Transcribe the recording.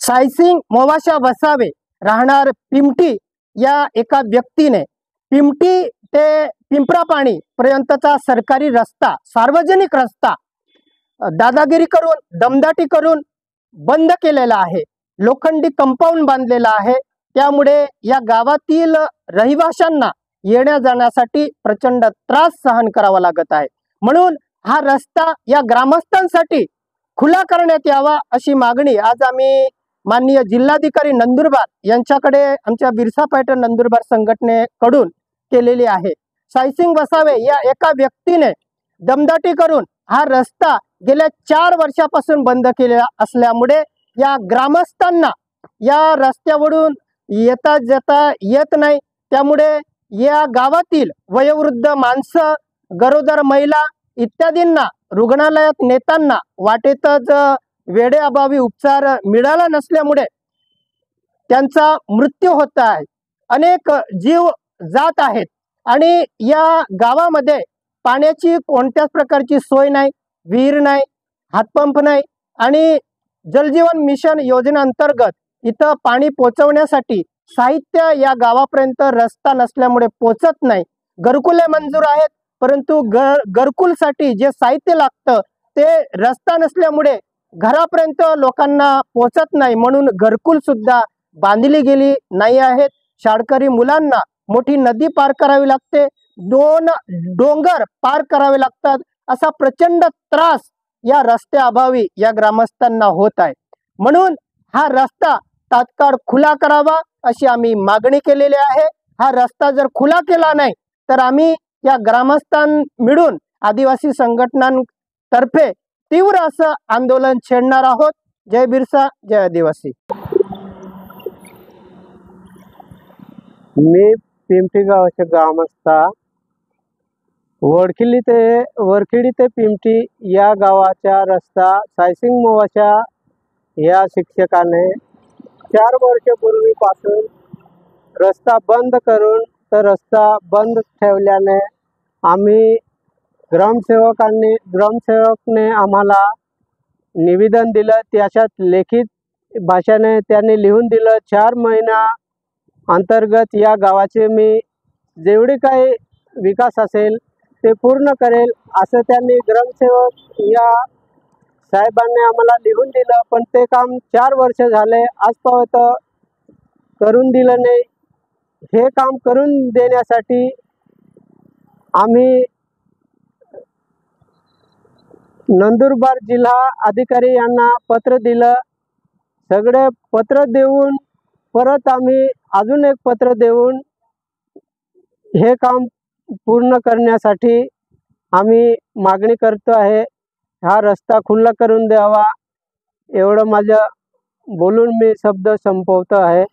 सायसिंग मोवाशा वसावे राहणार पिमटी या एका व्यक्तीने पिमटी ते पिंपरापाणी पर्यंतचा सरकारी रस्ता, सार्वजनिक रस्ता दादागिरी करून, दमदाटी करून बंद केलेला आहे। लोखंडी कंपाऊंड बांधलेला आहे। त्यामुळे या गावातील रहिवाशांना येण्या जाण्यासाठी प्रचंड त्रास सहन करावा लागत आहे। म्हणून हा रस्ता या ग्रामस्थांसाठी खुला करण्यात यावा अशी मागणी आज आम्ही माननीय जिल्हाधिकारी नंदुरबार यांच्याकडे आमच्या बिरसा पैठण नंदुरबार संघटनेकडून केलेली आहे। सायसिंग वसावे या एका व्यक्तीने दमदाटी करून हा रस्ता गेल्या 4 वर्षापासून बंद केलेला असल्यामुळे या ग्रामस्थांना या रस्त्यावरून येता जाता येत नाही। त्यामुळे या गावातील वयोवृद्ध माणसं, गरोदर महिला इत्यादींना रुग्णालयात नेताना वाटेतच वेळेअभावी उपचार मिळाला नसल्यामुळे त्यांचा मृत्यू होत आहे। अनेक जीव जात आहेत आणि या गावामध्ये पाण्याची कोणत्याच प्रकारची सोय नाही, विहीर नाही, हातपंप नाही आणि जलजीवन मिशन योजनेअंतर्गत इथं पाणी पोहोचवण्यासाठी साहित्य या गावापर्यंत रस्ता नसल्यामुळे पोहोचत नाही। घरकुले मंजूर आहेत, परंतु घरकुलसाठी जे साहित्य लागतं ते रस्ता नसल्यामुळे घरापर्यंत लोकांना पोहोचत नाही। म्हणून घरकुल सुद्धा बांधली गेली नाही आहेत। शाळकरी मुलांना मोठी नदी पार करावी लागते, 2 डोंगर पार करावे लागतात। असा प्रचंड त्रास या रस्त्याअभावी या ग्रामस्थांना होत आहे। म्हणून हा रस्ता तात्काळ खुला करावा अशी आम्ही मागणी केलेली आहे। हा रस्ता जर खुला केला नाही तर आम्ही या ग्रामस्थां मिळून आदिवासी संघटनांतर्फे तीव्र असं आंदोलन छेडणार आहोत। जय बिरसा, जय आदिवासी। मी पिंपटी गावाचे ग्रामस्थ, वरखेडी ते पिंपटी या गावाचा रस्ता सायसिंग मोवाशा या शिक्षकाने 4 वर्षापूर्वीपासून रस्ता बंद करून तर रस्ता बंद ठेवल्याने आम्ही ग्रामसेवकने आम्हाला निवेदन दिलं। त्याच्यात लिखित भाषेने त्यांनी लिहून दिलं 4 महिना अंतर्गत या गावाचे मी जेवढे काही विकास असेल ते पूर्ण करेल असं त्यांनी ग्रामसेवक या साहेबांनी आम्हाला लिहून दिलं। पण ते काम 4 वर्ष झाले आजपर्यंत करून दिलं नाही। हे काम करून देण्यासाठी आम्ही नंदुरबार जिल्हा अधिकारी यांना पत्र दिलं। सगळे पत्र देऊन परत आम्ही अजून एक पत्र देऊन हे काम पूर्ण करण्यासाठी आम्ही मागणी करतो आहे। हा रस्ता खुला करून द्यावा एवढं माझं बोलून मी शब्द संपवतो आहे।